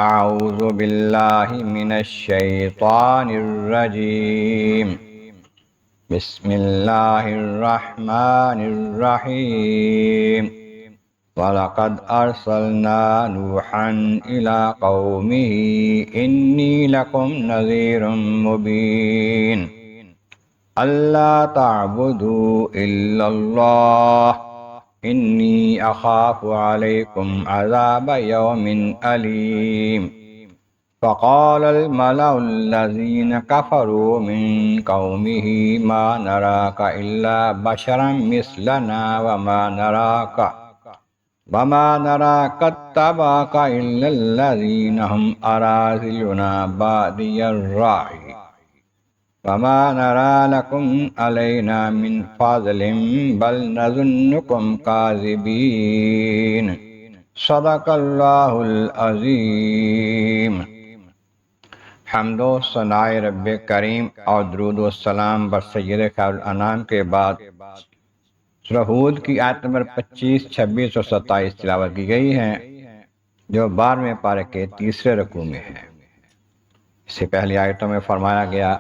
اعوذ باللہ من الشیطان الرجیم بسم اللہ الرحمن الرحیم وَلَقَدْ أَرْسَلْنَا نُوحًا إِلَىٰ قَوْمِهِ إِنِّي لَكُمْ نَذِيرٌ مُّبِينٌ أَلَّا تَعْبُدُوا إِلَّا اللَّهَ إِنِّي أَخَافُ عَلَيْكُمْ عَذَابَ يَوْمٍ أَلِيمٍ فَقَالَ الْمَلَأُ الَّذِينَ كَفَرُوا مِن قَوْمِهِ مَا نَرَاكَ إِلَّا بَشَرًا مِثْلَنَا وما نراك اتبعك إلا الذين هم أراذلنا بادي الرأي وما نرى لكم علينا من فضل بل نظنكم كاذبين صدق اللہ العظیم۔ حمد و ثناء رب کریم اور درود و سلام بر سید خیر الانام کے بعد سورہ ہود کی آیت نمبر 25، 26 اور 27 تلاوت کی گئی ہیں، جو 12ویں پارے کے تیسرے رکوع میں ہے۔ اس سے پہلی آیتوں میں فرمایا گیا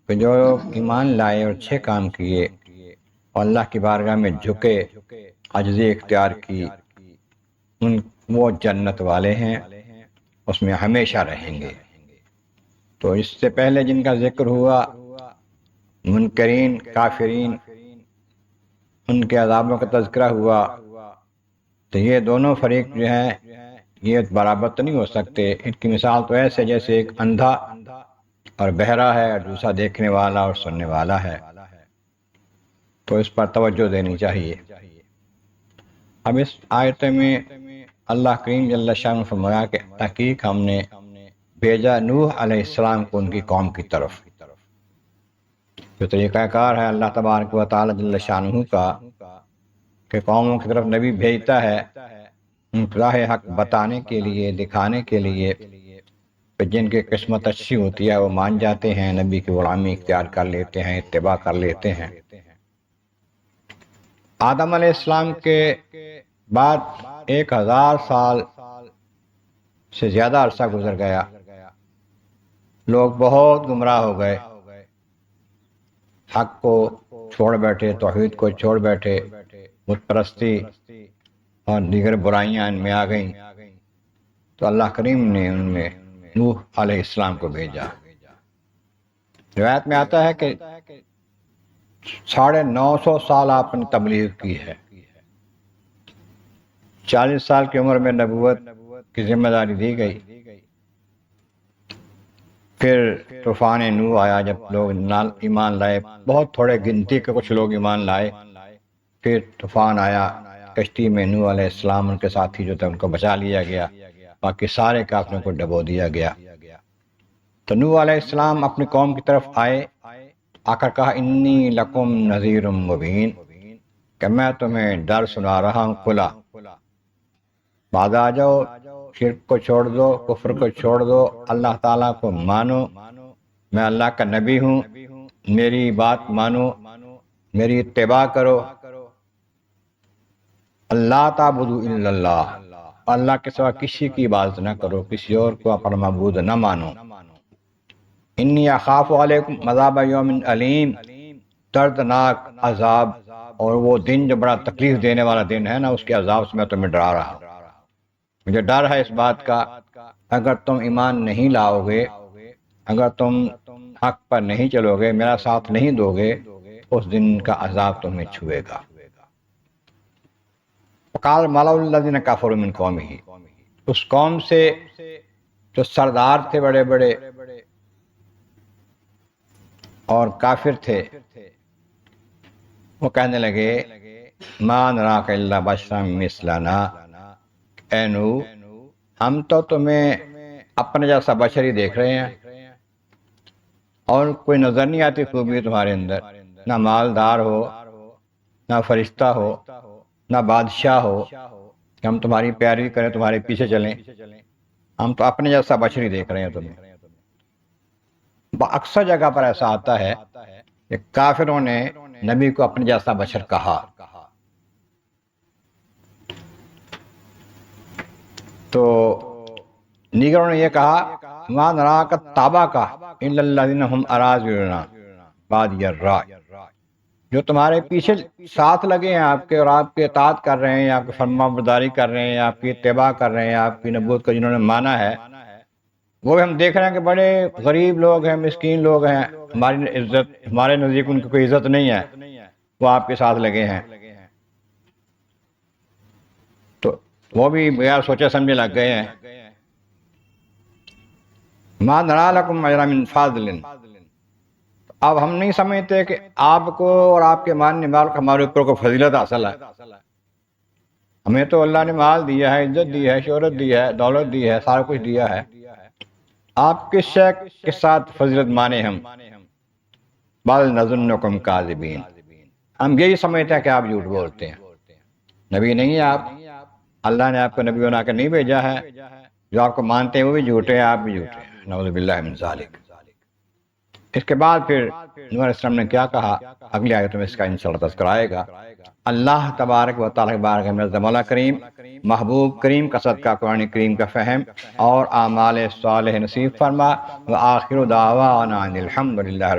کہ جو ایمان لائے اور اچھے کام کیے اور اللہ کی بارگاہ میں جھکے، عجزی اختیار کی، وہ جنت والے ہیں، اس میں ہمیشہ رہیں گے۔ تو اس سے پہلے جن کا ذکر ہوا، منکرین، کافرین، ان کے عذابوں کا تذکرہ ہوا، تو یہ دونوں فریق جو ہیں یہ برابر تو نہیں ہو سکتے۔ ان کی مثال تو ایسے جیسے ایک اندھا اور بہرا ہے اور دوسرا دیکھنے والا اور سننے والا ہے، تو اس پر توجہ دینی چاہیے۔ اب اس آیت میں اللہ کریم جل شانہ فرمایا کہ تحقیق ہم نے بھیجا نوح علیہ السلام کو ان کی قوم کی طرف۔ جو طریقہ کار ہے اللہ تبارک و تعالی جل شانہ کا کہ قوموں کی طرف نبی بھیجتا ہے ان راہ حق بتانے کے لیے، دکھانے کے لیے، کہ جن کی قسمت اچھی ہوتی ہے وہ مان جاتے ہیں، نبی کی غلامی اختیار کر لیتے ہیں، اتباع کر لیتے ہیں۔ آدم علیہ السلام کے بعد 1000 سال سے زیادہ عرصہ گزر گیا، لوگ بہت گمراہ ہو گئے، حق کو چھوڑ بیٹھے، توحید کو چھوڑ بیٹھے، بت پرستی اور دیگر برائیاں ان میں آ گئیں، تو اللہ کریم نے ان میں نوح علیہ السلام کو بھیجا۔ روایت میں آتا ہے کہ 950 سال آپ نے تبلیغ کی ہے، 40 سال کی عمر میں نبوت کی ذمہ داری دی گئی۔ پھر طوفان نوح آیا، جب لوگ ایمان لائے، بہت تھوڑے گنتی کے کچھ لوگ ایمان لائے۔ پھر طوفان آیا، کشتی میں نوح علیہ السلام ان کے ساتھی جو تھے ان کو بچا لیا گیا، باقی سارے کافروں کو ڈبو دیا گیا۔ تو نوح علیہ السلام اپنی قوم کی طرف آئے، آ کر کہا انی لکم نذیر مبین، کہ میں تمہیں ڈر سنا رہا ہوں کھلا، بعد آ جاؤ، شرک کو چھوڑ دو، کفر کو چھوڑ دو، اللہ تعالیٰ کو مانو، میں اللہ کا نبی ہوں، میری بات مانو، میری اتباع کرو، اللہ تعبدوا الا اللہ، اللہ کے سوا کسی کی عبادت نہ کرو، کسی اور کو اپنا معبود نہ مانو۔ انی اخاف علیکم عذاب یوم علیم، دردناک عذاب اور وہ دن جو بڑا تکلیف دینے والا دن ہے نا، اس کے عذاب سے میں تمہیں ڈرا رہا ہوں۔ مجھے ڈر ہے اس بات کا، اگر تم ایمان نہیں لاؤ گے، اگر تم حق پر نہیں چلو گے، میرا ساتھ نہیں دو گے، اس دن کا عذاب تمہیں چھوئے گا۔ وقال الملأ الذین کفروا من قومہ، اس قوم سے جو سردار تھے بڑے بڑے اور کافر تھے، وہ کہنے لگے ما نراک الا بشرا مثلنا، اے نوح ہم تو تمہیں اپنے جیسا بشر ہی دیکھ رہے ہیں، اور کوئی نظر نہیں آتی خوبی تمہارے اندر، نہ مالدار ہو، نہ فرشتہ ہو، نہ بادشاہ ہو کہ ہم تمہاری پیروی کریں، تمہارے پیچھے چلیں، ہم تو اپنے جیسا بشر ہی دیکھ رہے ہیں تمہیں۔ اکثر جگہ پر ایسا آتا ہے کہ کافروں نے نبی کو اپنے جیسا بشر کہا، تو دیگروں نے یہ کہا ما نراک تابا کا الا الذین هم اراذلنا بادی الرائے، جو تمہارے پیچھے ساتھ لگے ہیں آپ کے اور آپ کے اطاعت کر رہے ہیں، آپ کی فرما برداری کر رہے ہیں، آپ کی اتباع کر رہے ہیں، آپ کی نبوت کو جنہوں نے مانا ہے، وہ بھی ہم دیکھ رہے ہیں کہ بڑے غریب لوگ ہیں، مسکین لوگ ہیں، ہمارے نزدیک ان کی کوئی عزت نہیں ہے، وہ آپ کے ساتھ لگے ہیں، تو وہ بھی بغیر سوچے سمجھے لگ گئے ہیں۔ ما نرا لکم اجرا من فاضل، اب ہم نہیں سمجھتے کہ آپ کو اور آپ کے ماننے والوں کو ہمارے اوپر کو فضیلت حاصل ہے، ہمیں تو اللہ نے مال دیا ہے، عزت دی ہے، شہرت دی ہے، دولت دی ہے، سارا کچھ دیا ہے، آپ کس شے کے ساتھ فضیلت مانے ہم؟ بل نظنکم کاذبین، ہم یہی سمجھتے ہیں کہ آپ جھوٹ بولتے ہیں، نبی نہیں ہے آپ، اللہ نے آپ کو نبی بنا کے نہیں بھیجا ہے، جو آپ کو مانتے ہیں وہ بھی جھوٹے ہیں، آپ بھی جھوٹے ہیں، نعوذ باللہ من ذالک۔ اس کے بعد پھر نوح علیہ السلام نے کیا کہا، اگلی آیتوں میں اس کا انشاءاللہ تذکرہ آئے گا۔ اللہ تبارک و تعالیٰ بارک میں مولا کریم، محبوب کریم کا صدقہ قرآن کریم کا فہم اور اعمال صالح نصیب فرما، وآخر دعوانا ان الحمد للہ۔